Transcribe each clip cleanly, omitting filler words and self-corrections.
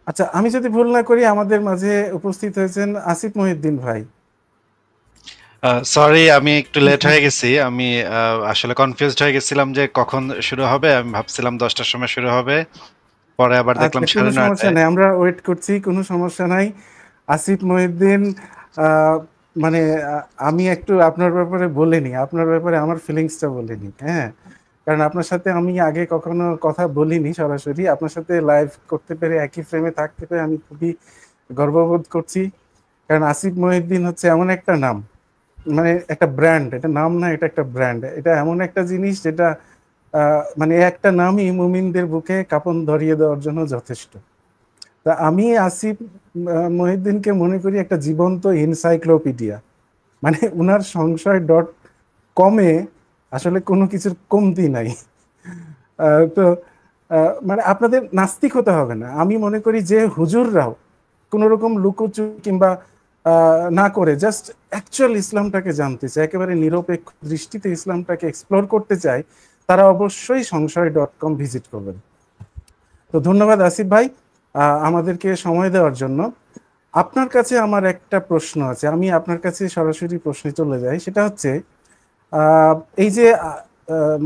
আচ্ছা, আমি যদি ভুল না করি আমাদের মাঝে উপস্থিত হয়েছেন আসিফ মহিউদ্দিন ভাই। সরি, আমি একটু লেট হয়ে গেছি। আমি আসলে কনফিউজড হয়ে গেছিলাম যে কখন শুরু হবে। আমি ভাবছিলাম 10টার সময় শুরু হবে, পরে আবার দেখলাম আচ্ছা, কোনো সমস্যা 9:30টায়। নেই, আমরা ওয়েট করছি, কোনো সমস্যা নাই। আসিফ মহিউদ্দিন, আহ, মানে আমি একটু আপনার ব্যাপারে বলিনি, আপনার ব্যাপারে আমার ফিলিংসটা বলিনি, হ্যাঁ। কারণ আপনার সাথে আমি আগে কখনো কথা বলিনি সরাসরি, আপনার সাথে লাইভ করতে পেরে একই ফ্রেমে থাকতে পেরে আমি খুবই গর্ববোধ করছি। কারণ আসিফ মহিউদ্দিন হচ্ছে এমন একটা নাম, মানে একটা ব্র্যান্ড, এটা নাম না, এটা একটা ব্র্যান্ড, এটা এমন একটা জিনিস যেটা মানে একটা নামই মুমিনদের বুকে কাঁপন ধরিয়ে দেওয়ার জন্য যথেষ্ট। তা আমি আসিফ মহিউদ্দিনকে মনে করি একটা জীবন্ত এনসাইক্লোপিডিয়া। মানে উনার সংশয়.কমে আসলে কোনো কিছুর কমতি নাই। তো মানে আপনাদের নাস্তিক হতে হবে না, আমি মনে করি যে হুজুররাও কোনো রকম লুকোচুরি কিংবা না করে জাস্ট অ্যাকচুয়াল ইসলামটাকে জানতে চায়, একেবারে নিরপেক্ষ দৃষ্টিতে ইসলামটাকে এক্সপ্লোর করতে চায়, তারা অবশ্যই সংশয়.কম ভিজিট করবেন। তো ধন্যবাদ আসিফ ভাই আমাদেরকে সময় দেওয়ার জন্য। আপনার কাছে আমার একটা প্রশ্ন আছে, আমি আপনার কাছে সরাসরি প্রশ্নে চলে যাই। সেটা হচ্ছে আহ, এই যে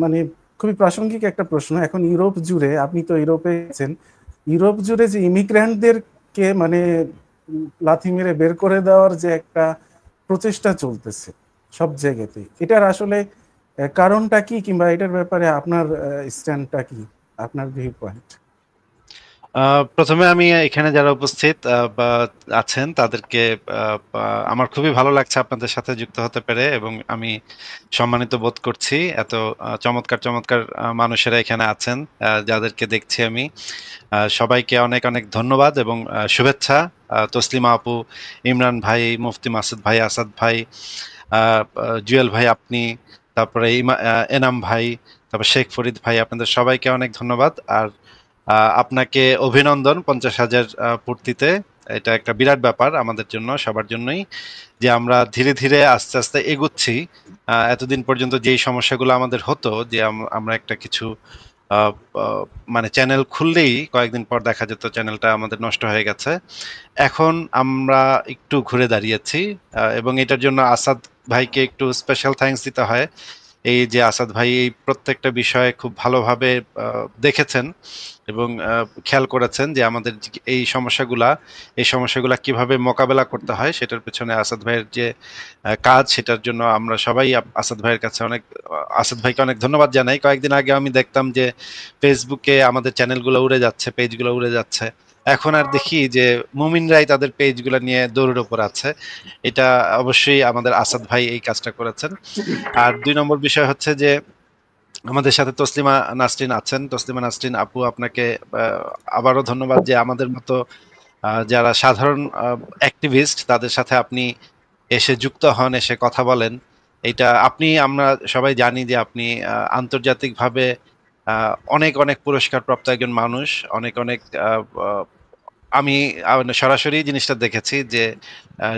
মানে খুবই প্রাসঙ্গিক একটা প্রশ্ন, এখন ইউরোপ জুড়ে, আপনি তো ইউরোপে আছেন, ইউরোপ জুড়ে যে ইমিগ্র্যান্টদেরকে মানে লাথি মেরে বের করে দেওয়ার যে একটা প্রচেষ্টা চলতেছে সব জায়গাতে, এটার আসলে কারণটা কি, কিংবা এটার ব্যাপারে আপনার স্ট্যান্ডটা কি, আপনার ভিউ পয়েন্ট? প্রথমে আমি এখানে যারা উপস্থিত বা আছেন তাদেরকে আমার খুবই ভালো লাগছে আপনাদের সাথে যুক্ত হতে পেরে, এবং আমি সম্মানিত বোধ করছি। এত চমৎকার চমৎকার মানুষেরা এখানে আছেন, যাদেরকে দেখছি আমি। সবাইকে অনেক অনেক ধন্যবাদ এবং শুভেচ্ছা। তসলিমা আপু, ইমরান ভাই, মুফতি মাসুদ ভাই, আসাদ ভাই, জুয়েল ভাই, আপনি, তারপরে এনাম ভাই, তারপর শেখ ফরিদ ভাই, আপনাদের সবাইকে অনেক ধন্যবাদ। আর আপনাকে অভিনন্দন 50,000 পূর্তিতে। এটা একটা বিরাট ব্যাপার আমাদের জন্য, সবার জন্যই, যে আমরা ধীরে ধীরে আস্তে আস্তে এগুচ্ছি। এতদিন পর্যন্ত যেই সমস্যাগুলো আমাদের হতো, যে আমরা একটা কিছু আহ, আহ, মানে চ্যানেল খুললেই কয়েকদিন পর দেখা যেত চ্যানেলটা আমাদের নষ্ট হয়ে গেছে। এখন আমরা একটু ঘুরে দাঁড়িয়েছি, এবং এটার জন্য আসাদ ভাইকে একটু স্পেশাল থ্যাঙ্কস দিতে হয়। এই যে আসাদ ভাই এই প্রত্যেকটা বিষয়ে খুব ভালোভাবে দেখেছেন এবং খেয়াল করেছেন যে আমাদের এই সমস্যাগুলা কিভাবে মোকাবেলা করতে হয়, সেটার পেছনে আসাদ ভাইয়ের যে কাজ, সেটার জন্য আমরা সবাই আসাদ ভাইয়ের কাছে আসাদ ভাইকে অনেক ধন্যবাদ জানাই। কয়েকদিন আগে আমি দেখতাম যে ফেসবুকে আমাদের চ্যানেলগুলো উড়ে যাচ্ছে, পেজগুলো উড়ে যাচ্ছে। এখন আর দেখি যে মুমিনরাই তাদের পেজগুলো নিয়ে দৌড়ের উপর আছে। এটা অবশ্যই আমাদের আসাদ ভাই এই কাজটা করেছেন। আর 2 নম্বর বিষয় হচ্ছে যে আমাদের সাথে তসলিমা নাসরিন আছেন। তসলিমা নাসরিন আপু, আপনাকে আহ, আবারও ধন্যবাদ যে আমাদের মতো যারা সাধারণ অ্যাক্টিভিস্ট তাদের সাথে আপনি এসে যুক্ত হন, এসে কথা বলেন। আমরা সবাই জানি যে আপনি আন্তর্জাতিকভাবে অনেক অনেক পুরস্কার প্রাপ্ত একজন মানুষ। অনেক অনেক আমি সরাসরি জিনিসটা দেখেছি যে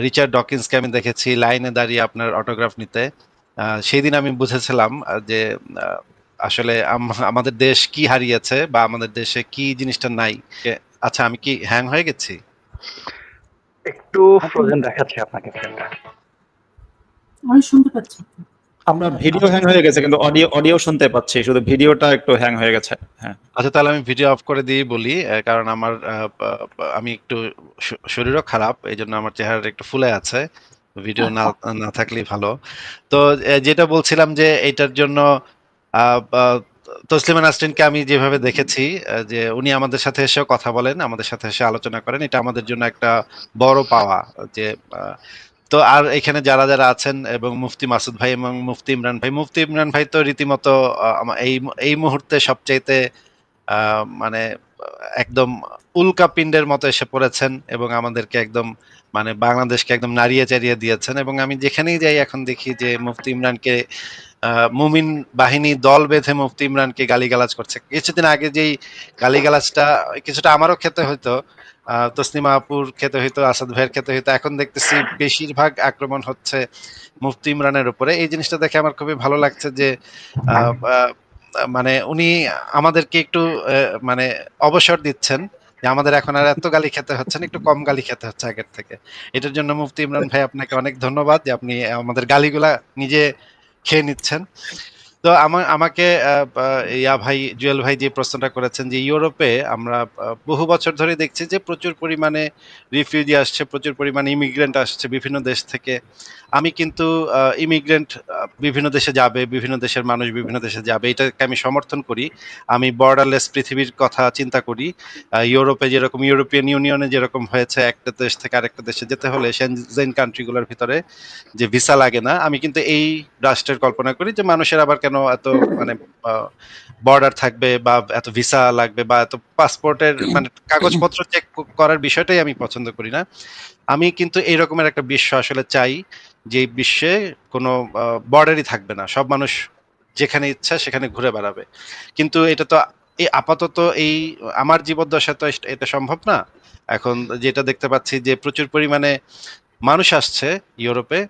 রিচার্ড ডকিন্সকে আমি দেখেছি লাইনে দাঁড়িয়ে আপনার অটোগ্রাফ নিতে। সেই দিন আমি বুঝেছিলাম যে আহ, আসলে আমাদের দেশ কি হারিয়েছে, বা আমাদের দেশে কি জিনিসটা নাই। আচ্ছা, আমি কি হ্যাং হয়ে গেছি? একটু আপনি ফ্রোজেন দেখাচ্ছে আপনাকে ফ্রেমটা। আমি শুনতে পাচ্ছি। আমরা ভিডিও হ্যাং হয়ে গেছে, কিন্তু অডিও অডিও শুনতে পাচ্ছি, শুধু ভিডিওটা একটু হ্যাং হয়ে গেছে। হ্যাঁ, আচ্ছা, তাহলে আমি ভিডিও অফ করে দিয়ে বলি, কারণ আমি একটু শরীরও খারাপ, এই জন্য আমার চেহারাটা একটু ফুলে আছে। ভিডিও না না থাকলেই ভালো। তো যেটা বলছিলাম যে এটার জন্য আহ, আহ, তসলিমা নাসরিনকে আমি যেভাবে দেখেছি, যে উনি আমাদের সাথে এসেও কথা বলেন, আমাদের সাথে এসে আলোচনা করেন, এটা আমাদের জন্য একটা বড় পাওয়া। যে আহ, তো আর এখানে যারা যারা আছেন, এবং মুফতি মাসুদ ভাই এবং মুফতি ইমরান ভাই তো রীতিমতো এই এই মুহূর্তে সবচাইতে মানে একদম উল্কাপিন্ডের মতো এসে পড়েছেন, এবং আমাদেরকে একদম মানে বাংলাদেশকে একদম নাড়িয়ে চাড়িয়ে দিয়েছেন। এবং আমি যেখানেই যাই এখন দেখি যে মুফতি ইমরানকে মুমিন বাহিনী দল বেঁধে মুফতি ইমরানকে গালিগালাজ করছে। কিছুদিন আগে যেই গালিগালাজটা কিছুটা আমারও খেতে হইতো, তসলিমা আপুর খেতে হইতো, আসাদ ভাইয়ের খেতে হইতো, এখন দেখতেছি বেশিরভাগ আক্রমণ হচ্ছে মুফতি ইমরানের উপরে। এই জিনিসটা দেখে আমার খুবই ভালো লাগছে যে আহ, আহ, মানে উনি আমাদেরকে একটু মানে অবসর দিচ্ছেন। যে আমাদের এখন আর এত গালি খেতে হচ্ছে না, একটু কম গালি খেতে হচ্ছে আগের থেকে। এটার জন্য মুফতি ইমরান ভাই আপনাকে অনেক ধন্যবাদ যে আপনি আমাদের গালিগুলা নিজে খেয়ে নিচ্ছেন। তো আমাকে ইয়া ভাই, জুয়েল ভাই যে প্রশ্নটা করেছেন যে ইউরোপে আমরা বহু বছর ধরে দেখছি যে প্রচুর পরিমাণে রিফিউজি আসছে, প্রচুর পরিমাণে ইমিগ্রেন্ট আসছে বিভিন্ন দেশ থেকে। আমি কিন্তু ইমিগ্রেন্ট বিভিন্ন দেশে যাবে, বিভিন্ন দেশের মানুষ বিভিন্ন দেশে যাবে, এটাকে আমি সমর্থন করি। আমি বর্ডারলেস পৃথিবীর কথা চিন্তা করি। ইউরোপে যেরকম, ইউরোপিয়ান ইউনিয়নে যেরকম হয়েছে, একটা দেশ থেকে আরেকটা দেশে যেতে হলে সেনজেন কান্ট্রিগুলোর ভিতরে যে ভিসা লাগে না, আমি কিন্তু এই রাষ্ট্রের কল্পনা করি যে মানুষের আবার কেন এত মানে বর্ডার থাকবে বা এত ভিসা লাগবে বা এত পাসপোর্টের মানে কাগজপত্র চেক করার বিষয়টাই আমি পছন্দ করি না। আমি কিন্তু এই রকমের একটা বিশ্ব আসলে চাই, যে বিশ্বে কোনো বর্ডারই থাকবে না, সব মানুষ যেখানে ইচ্ছা সেখানে ঘুরে বেড়াবে। কিন্তু এটা তো এই আপাতত এই আমার জীবদ্দশায় তো এটা সম্ভব না। এখন যেটা দেখতে পাচ্ছি যে প্রচুর পরিমাণে মানুষ আসছে ইউরোপে।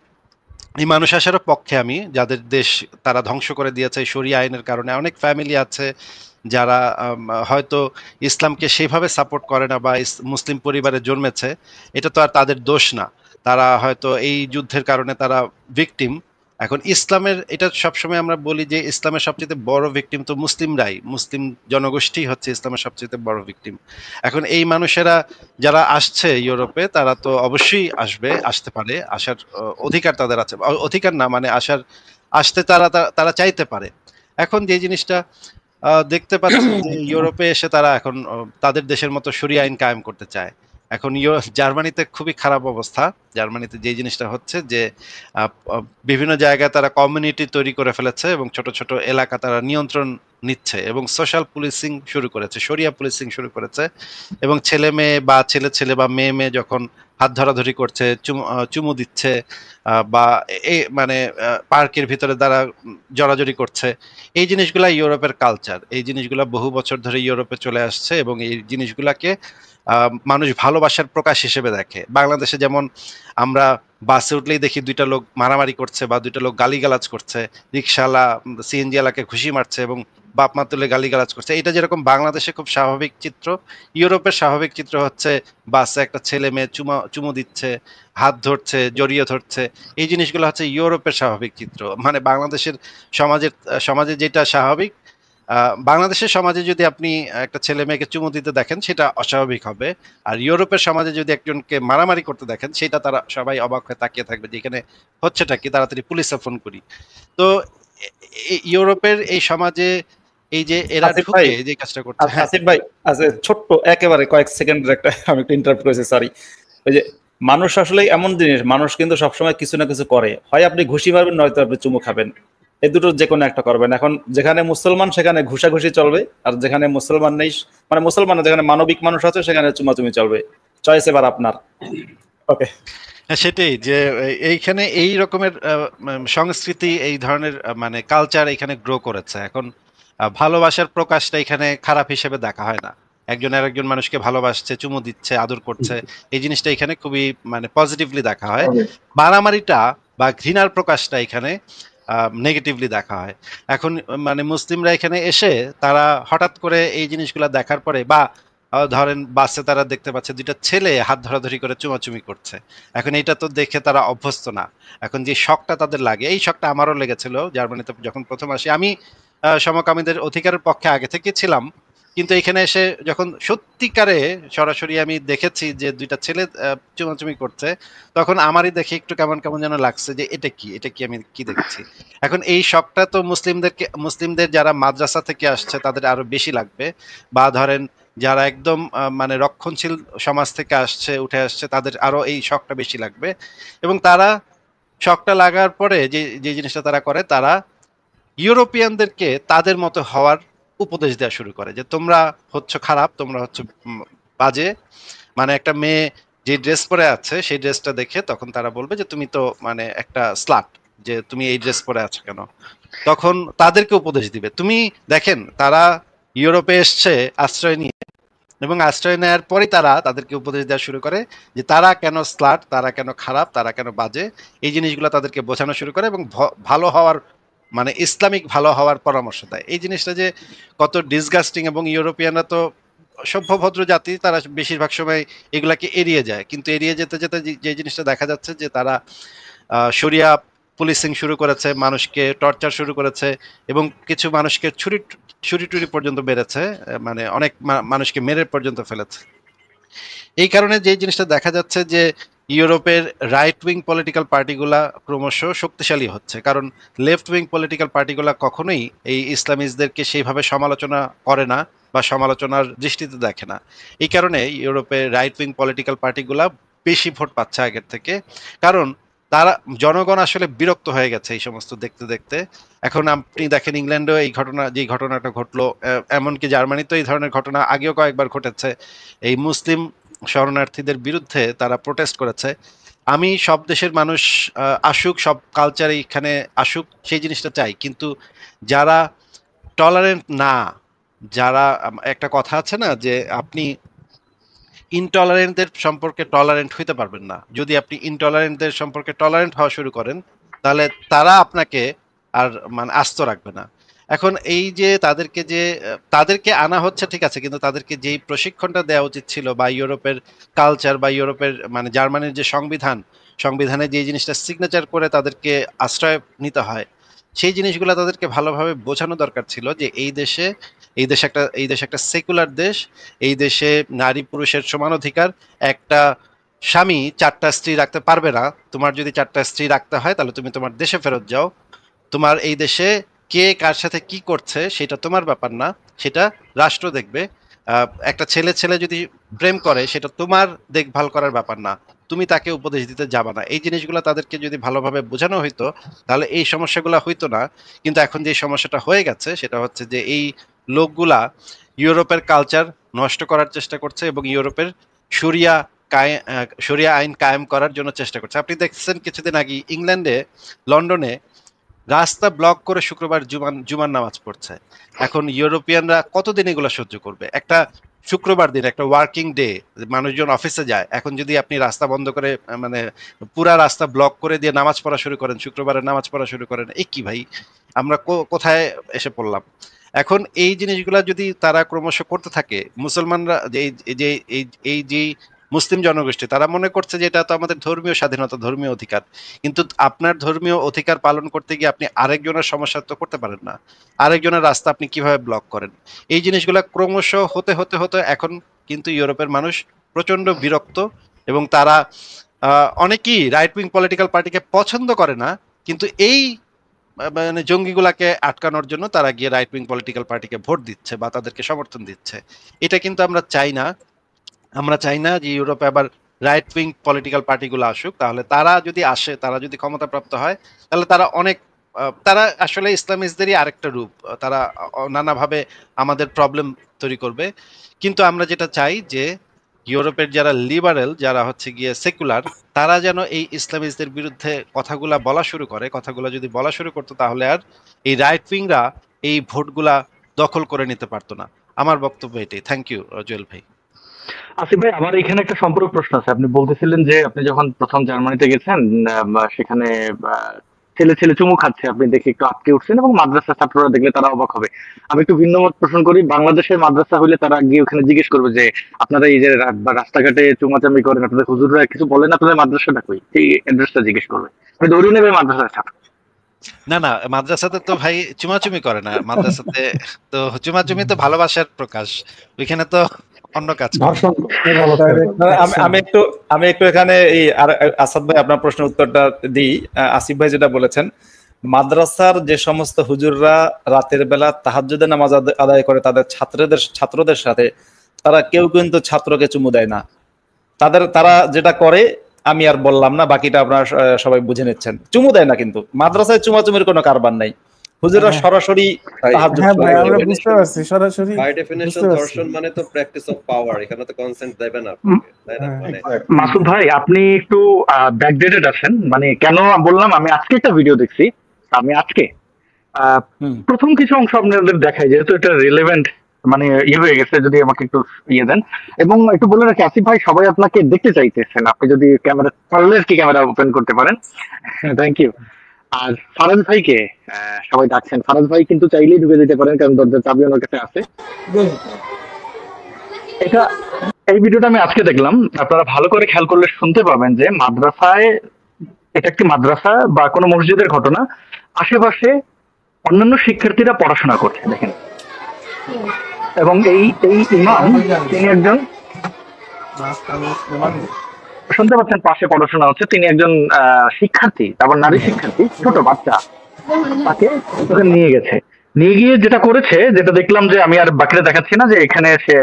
এই মানুষ আসার পক্ষে আমি, যাদের দেশ তারা ধ্বংস করে দিয়েছে শরিয়া আইনের কারণে। অনেক ফ্যামিলি আছে যারা হয়তো ইসলামকে সেইভাবে সাপোর্ট করে না বা মুসলিম পরিবারে জন্মেছে, এটা তো আর তাদের দোষ না। তারা হয়তো এই যুদ্ধের কারণে তারা ভিকটিম। এখন ইসলামের এটা সবসময় আমরা বলি যে ইসলামের সবচেয়ে বড় ভিকটিম তো মুসলিমরাই, মুসলিম জনগোষ্ঠী হচ্ছে ইসলামের সবচেয়ে বড় ভিকটিম। এখন এই মানুষেরা যারা আসছে ইউরোপে, তারা তো অবশ্যই আসতে পারে, আসার অধিকার তাদের আছে। অধিকার না মানে আসতে তারা তারা চাইতে পারে। এখন যে জিনিসটা দেখতে পাচ্ছি যে ইউরোপে এসে তারা এখন তাদের দেশের মতো শরিয়া আইন কায়েম করতে চায়। এখন জার্মানিতে খুবই খারাপ অবস্থা। জার্মানিতে যে জিনিসটা হচ্ছে যে বিভিন্ন জায়গায় তারা কমিউনিটি তৈরি করে ফেলেছে এবং ছোট ছোট এলাকা তারা নিয়ন্ত্রণ নিচ্ছে এবং সোশ্যাল পুলিশিং শুরু করেছে, শরিয়া পুলিশিং শুরু করেছে। এবং ছেলে মেয়ে বা ছেলে ছেলে বা মেয়ে মেয়ে যখন হাত ধরাধরি করছে, চুমু দিচ্ছে, বা মানে পার্কের ভিতরে তারা জড়াজড়ি করছে, এই জিনিসগুলা ইউরোপের কালচার। এই জিনিসগুলা বহু বছর ধরে ইউরোপে চলে আসছে এবং এই জিনিসগুলাকে মানুষ ভালোবাসার প্রকাশ হিসেবে দেখে। বাংলাদেশে যেমন আমরা বাসে উঠলেই দেখি দুইটা লোক মারামারি করছে বা দুইটা লোক গালিগালাজ করছে, রিক্সাওয়ালা সিএনজি ওয়ালাকে ঘুষি মারছে এবং বাপ মা তুলে গালিগালাজ করছে, এটা যেরকম বাংলাদেশে খুব স্বাভাবিক চিত্র, ইউরোপের স্বাভাবিক চিত্র হচ্ছে বাসে একটা ছেলে মেয়ে চুমু দিচ্ছে, হাত ধরছে, জড়িয়ে ধরছে। এই জিনিসগুলো হচ্ছে ইউরোপের স্বাভাবিক চিত্র। মানে বাংলাদেশের সমাজে যেটা স্বাভাবিক, বাংলাদেশের সমাজে যদি আপনি একটা ছেলে মেয়েকে চুমু দিতে দেখেন সেটা অস্বাভাবিক হবে। আর ইউরোপের সমাজে যদি একজনকে মারামারি করতে দেখেন, সেটা তারা সবাই অবাক হয়ে তাকিয়ে থাকবে যে এখানে হচ্ছেটা কি, তাড়াতাড়ি পুলিশে ফোন করি। তো ইউরোপের এই সমাজে এই যে এরা আসিফ ভাই, ঢুকে যে কাজটা করছে, হ্যাঁ। আসিফ ভাই, আচ্ছা ছোট্ট একেবারে কয়েক সেকেন্ডের একটা আমি একটু ইন্টারাপ্ট করেছি, সরি। ওই যে মানুষ আসলে এমন জিনিস, মানুষ কিন্তু সবসময় কিছু না কিছু করে, হয় আপনি ঘুষি মারবেন নয়তো আপনি চুমু খাবেন, এই দুটো যে কোনো একটা করবেন। এখন যেখানে মুসলমান সেখানে ঘুষাঘুষি চলবে, আর যেখানে মুসলমান নেই, মানে মুসলমান না, যেখানে মানবিক মানুষ আছে সেখানে চুমাচুমি চলবে। চয়েস এবার আপনার। ওকে। হ্যাঁ, সেটাই যে এইখানে এই রকমের সংস্কৃতি, এই ধরনের মানে কালচার এখানে গ্রো করেছে। এখন ভালোবাসার প্রকাশটা এখানে খারাপ হিসেবে দেখা হয় না। একজন আর একজন মানুষকে ভালোবাসছে, চুমু দিচ্ছে, আদর করছে, এই জিনিসটা এখানে খুবই মানে পজিটিভলি দেখা হয়। মারামারিটা বা ঘৃণার প্রকাশটা এখানে নেগেটিভলি দেখা হয়। এখন মানে মুসলিমরা এখানে এসে তারা হঠাৎ করে এই জিনিসগুলা দেখার পরে, বা ধরেন বাসে তারা দেখতে পাচ্ছে দুইটা ছেলে হাত ধরাধরি করে চুমাচুমি করছে, এখন এইটা তো দেখে তারা অভ্যস্ত না। এখন যে শখটা তাদের লাগে, এই শখটা আমারও লেগেছিল জার্মানিতে যখন প্রথম আসি। আমি সমকামীদের অধিকারের পক্ষে আগে থেকে ছিলাম, কিন্তু এখানে এসে যখন সত্যিকারে সরাসরি আমি দেখেছি যে দুইটা ছেলে চুমাচুমি করছে, তখন আমারই দেখে একটু কেমন কেমন যেন লাগছে যে এটা কি আমি কি দেখছি। এখন এই শখটা তো মুসলিমদের যারা মাদ্রাসা থেকে আসছে তাদের আরো বেশি লাগবে, বা ধরেন যারা একদম মানে রক্ষণশীল সমাজ থেকে উঠে আসছে, তাদের আরো এই শখটা বেশি লাগবে। এবং তারা শখটা লাগার পরে যে যে জিনিসটা তারা করে, তারা ইউরোপিয়ানদেরকে তাদের মতো হওয়ার উপদেশ দেওয়া শুরু করে যে তোমরা হচ্ছে খারাপ, তোমরা হচ্ছে বাজে। মানে একটা মেয়ে যে ড্রেস পরে আছে সেই ড্রেসটা দেখে তখন তারা বলবে যে তুমি তো মানে একটা স্লাট, যে তুমি এই ড্রেস পরে আছো কেন। তখন তাদেরকে উপদেশ দিবে। তুমি দেখেন তারা ইউরোপে এসছে আশ্রয় নিয়ে, এবং আশ্রয় নেওয়ার পরেই তারা তাদেরকে উপদেশ দেওয়া শুরু করে যে তারা কেন স্লাট, তারা কেন খারাপ, তারা কেন বাজে। এই জিনিসগুলো তাদেরকে বোঝানো শুরু করে এবং ভালো হওয়ার মানে ইসলামিক ভালো হওয়ার পরামর্শ দেয়। এই জিনিসটা যে কত ডিসগাস্টিং, এবং ইউরোপিয়ানরা তো সভ্য ভদ্র জাতি, তারা বেশিরভাগ সময় এগুলাকে এড়িয়ে যায়, কিন্তু এড়িয়ে যেতে যেতে যে জিনিসটা দেখা যাচ্ছে যে তারা শরিয়া পুলিশিং শুরু করেছে, মানুষকে টর্চার শুরু করেছে এবং কিছু মানুষকে ছুরি টুরি পর্যন্ত মেরেছে, মানে অনেক মানুষকে মেরে পর্যন্ত ফেলেছে। এই কারণে যে জিনিসটা দেখা যাচ্ছে যে ইউরোপের রাইট উইং পলিটিক্যাল পার্টিগুলা ক্রমশ শক্তিশালী হচ্ছে, কারণ লেফট উইং পলিটিক্যাল পার্টিগুলা কখনোই এই ইসলামিস্টদেরকে সেইভাবে সমালোচনা করে না বা সমালোচনার দৃষ্টিতে দেখে না। এই কারণে ইউরোপের রাইট উইং পলিটিক্যাল পার্টিগুলা বেশি ভোট পাচ্ছে আগের থেকে, কারণ তারা জনগণ আসলে বিরক্ত হয়ে গেছে এই সমস্ত দেখতে দেখতে। এখন আপনি দেখেন ইংল্যান্ডেও এই ঘটনা, যে ঘটনাটা ঘটলো, এমনকি জার্মানিতেও এই ধরনের ঘটনা আগেও কয়েকবার ঘটেছে। এই মুসলিম শরণার্থীদের বিরুদ্ধে তারা প্রোটেস্ট করেছে। আমি সব দেশের মানুষ আসুক, সব কালচার এখানে আসুক, সেই জিনিসটা চাই, কিন্তু যারা টলারেন্ট না, যারা একটা কথা আছে না যে আপনি ইনটলারেন্টদের সম্পর্কে টলারেন্ট হইতে পারবেন না। যদি আপনি ইনটলারেন্টদের সম্পর্কে টলারেন্ট হওয়া শুরু করেন, তাহলে তারা আপনাকে আর মানে আস্ত রাখবে না। এখন এই যে তাদেরকে আনা হচ্ছে ঠিক আছে, কিন্তু তাদেরকে যেই প্রশিক্ষণটা দেওয়া উচিত ছিল, বা ইউরোপের কালচার বা ইউরোপের মানে জার্মানির যে সংবিধানে যে জিনিসটা সিগনেচার করে তাদেরকে আশ্রয় নিতে হয়, সেই জিনিসগুলো তাদেরকে ভালোভাবে বোঝানো দরকার ছিল যে এই দেশ একটা সেকুলার দেশ, এই দেশে নারী পুরুষের সমান অধিকার, একটা স্বামী 4টা স্ত্রী রাখতে পারবে না। তোমার যদি 4টা স্ত্রী রাখতে হয় তাহলে তুমি তোমার দেশে ফেরত যাও। তোমার এই দেশে কে কার সাথে কি করছে সেটা তোমার ব্যাপার না, সেটা রাষ্ট্র দেখবে। একটা ছেলে যদি প্রেম করে সেটা তোমার দেখভাল করার ব্যাপার না, তুমি তাকে উপদেশ দিতে যাবা না। এই জিনিসগুলো তাদেরকে যদি ভালোভাবে বোঝানো হইতো তাহলে এই সমস্যাগুলো হইতো না। কিন্তু এখন যে সমস্যাটা হয়ে গেছে সেটা হচ্ছে যে এই লোকগুলা ইউরোপের কালচার নষ্ট করার চেষ্টা করছে এবং ইউরোপের শরিয়া শরিয়া আইন কায়েম করার জন্য চেষ্টা করছে। আপনি দেখছেন কিছুদিন আগে ইংল্যান্ডে, লন্ডনে রাস্তা ব্লক করে শুক্রবার জুমার নামাজ পড়ছে। এখন ইউরোপিয়ানরা কতদিন এগুলো সহ্য করবে? একটা শুক্রবার দিন, একটা ওয়ার্কিং ডে, মানুষজন অফিসে যায়, এখন যদি আপনি রাস্তা বন্ধ করে মানে পুরা রাস্তা ব্লক করে দিয়ে নামাজ পড়া শুরু করেন, শুক্রবারে নামাজ পড়া শুরু করেন, এই কি ভাই, আমরা কোথায় এসে পড়লাম? এখন এই জিনিসগুলা যদি তারা ক্রমশ করতে থাকে, মুসলমানরা এই যে মুসলিম জনগোষ্ঠী, তারা মনে করছে যে এটা তো আমাদের ধর্মীয় স্বাধীনতা, ধর্মীয় অধিকার, কিন্তু আপনার ধর্মীয় অধিকার পালন করতে গিয়ে আপনি আরেকজনের সমস্যা তো করতে পারেন না। আরেকজনের রাস্তা আপনি কিভাবে ব্লক করেন? এই জিনিসগুলা ক্রমশ হতে এখন কিন্তু ইউরোপের মানুষ প্রচন্ড বিরক্ত, এবং তারা অনেকেই রাইট উইং পলিটিক্যাল পার্টিকে পছন্দ করে না, কিন্তু এই মানে জঙ্গিগুলাকে আটকানোর জন্য তারা গিয়ে রাইট উইং পলিটিক্যাল পার্টিকে ভোট দিচ্ছে বা তাদেরকে সমর্থন দিচ্ছে। এটা কিন্তু আমরা চাই না। আমরা চাই না যে ইউরোপে আবার রাইট উইং পলিটিক্যাল পার্টিগুলো আসুক। তাহলে তারা যদি আসে, তারা যদি ক্ষমতাপ্রাপ্ত হয়, তাহলে তারা আসলে ইসলামিস্টদেরই আরেকটা রূপ। তারা নানাভাবে আমাদের প্রবলেম তৈরি করবে। কিন্তু আমরা যেটা চাই যে ইউরোপের যারা লিবারেল, যারা হচ্ছে গিয়ে সেকুলার, তারা যেন এই ইসলামিস্টদের বিরুদ্ধে কথাগুলা যদি বলা শুরু করতো, তাহলে আর এই রাইট উইংরা এই ভোটগুলা দখল করে নিতে পারতো না। আমার বক্তব্য এটাই। থ্যাংক ইউ জুয়েল ভাই। আসিফ ভাই, আমার এখানে একটা সম্পর্ক প্রশ্ন আছে। আপনি বলতেছিলেন যে আপনি যখন প্রথম জার্মানিতে গেছেন, সেখানে ছেলে চুমু খাচ্ছে, আপনি দেখে একটু আটকে উঠছেন এবং মাদ্রাসা ছাত্ররা দেখলে তারা অবাক হবে। আমি একটু ভিন্ন মত পোষণ করি। বাংলাদেশের মাদ্রাসা হলে তারা গিয়ে ওখানে জিজ্ঞেস করবে যে আপনারা এই যে রাস্তাঘাটে চুমাচামি করেন, আপনাদের হুজুররা কিছু বলেন, আপনাদের মাদ্রাসাটা কই, এই অ্যাড্রেসটা জিজ্ঞেস করবে। আপনি ধরে নেবে মাদ্রাসার ছাত্র। না, মাদ্রাসাতে তো ভাই চুমাচুমি করে না। মাদ্রাসাতে তো চুমাচুমি তো ভালোবাসার প্রকাশ, ওইখানে তো অন্য কাজ করে। আমি একটু এখানে এই আসাদ ভাই আপনার প্রশ্নের উত্তরটা দিই। আসিফ ভাই যেটা বলেছেন, মাদ্রাসার যে সমস্ত হুজুররা রাতের বেলা তাহাজ্জুদের নামাজ আদায় করে তাদের ছাত্রদের সাথে, তারা কেউ কিন্তু ছাত্রকে চুমু দেয় না। তারা যেটা করে আমি আর বললাম না, বাকিটা আপনারা সবাই বুঝে নিচ্ছেন। চুমু দেয় না, কিন্তু মাদ্রাসায় চুমাচুমির কোনো কারবার নাই। হুজুররা সরাসরি তাহাজ্জুদ ভাই, আমরা বুঝতে পারছি, সরাসরি বাই ডেফিনিশন দর্শন মানে তো প্র্যাকটিস অফ পাওয়ার, এখানে তো কনসেন্ট দেবে না, তাই না? মানে মাসুদ ভাই, আপনি একটু ব্যাকডেটেড আছেন। মানে কেন বললাম, আমি আজকে একটা ভিডিও দেখছি। আমি আজকে প্রথম কিছু অংশ আপনাদের দেখাই, যেহেতু এটা রিলেভেন্ট, মানে হয়ে গেছে। যদি আমাকে একটু দেন, এবং একটু বলে রাখি, আসিফ ভাই সবাই আপনাকে দেখতে চাইতেছেন, আপনি যদি ক্যামেরা পারলে কি ক্যামেরা ওপেন করতে পারেন। Thank you. আর ফারাজ ভাইকে সবাই ডাকছেন। ফারাজ ভাই কিন্তু চাইলেই ঢুকে যেতে পারেন, কারণ দরজার চাবি ওনার কাছে আছে। এটা এই ভিডিওটা আমি আজকে দেখলাম, আপনারা ভালো করে খেয়াল করলে শুনতে পাবেন যে মাদ্রাসায়, এটা একটি মাদ্রাসা বা কোনো মসজিদের ঘটনা, আশেপাশে অন্যান্য শিক্ষার্থীরা পড়াশোনা করছে দেখেন, এবং এই ইমাম তিনি একজন, শুনতে পাচ্ছেন পাশে পড়াশোনা হচ্ছে, তিনি একজন শিক্ষার্থী, তারপর নারী শিক্ষার্থী, ছোট বাচ্চা, তাকে ওখানে নিয়ে গেছে। নিয়ে গিয়ে যেটা করেছে, যেটা দেখলাম, যে আমি আর বাকিটা দেখাচ্ছি না, যে এখানে সে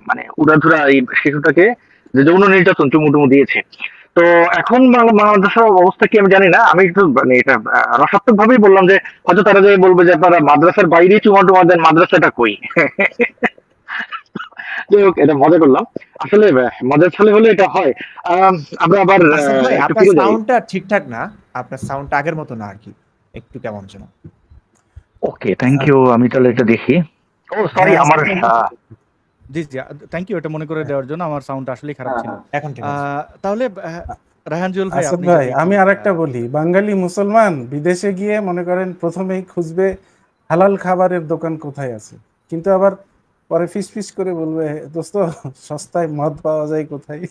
মানে উড়াধুরা এই শিশুটাকে যে যৌন নির্যাতন চুমু দিয়েছে। তো এখন মাদ্রাসার অবস্থা কি আমি জানি না, আমি একটু মানে এটা রসাত্মক ভাবেই বললাম যে হয়তো তারা যে বলবে যে আপনারা মাদ্রাসার বাইরেই চুমা দেন, মাদ্রাসাটা কই। যাই হোক, এটা মজা করলাম আসলে, মজার ছলে হলে এটা হয়। আমরা আবার আপনার সাউন্ডটা ঠিকঠাক না, আপনার সাউন্ডটা আগের মতো না আর কি, একটু কেমন যেন। ওকে, থ্যাংক ইউ। আমি তাহলে এটা দেখি। ও সরি, আমার জি জি, থ্যাংক ইউ এটা মনে করে দেওয়ার জন্য। আমার সাউন্ড আসলেই খারাপ ছিল। এখন ঠিক আছে। তাহলে রায়হান জুয়েল ভাই, আসাদ আপনি ভাই, আমি আরেকটা বলি, বাঙালি মুসলমান বিদেশে গিয়ে মনে করেন প্রথমেই খুঁজবে হালাল খাবারের দোকান কোথায় আছে, কিন্তু আবার পরে ফিস ফিস করে বলবে দোস্ত সস্তায় মদ পাওয়া যায় কোথায়।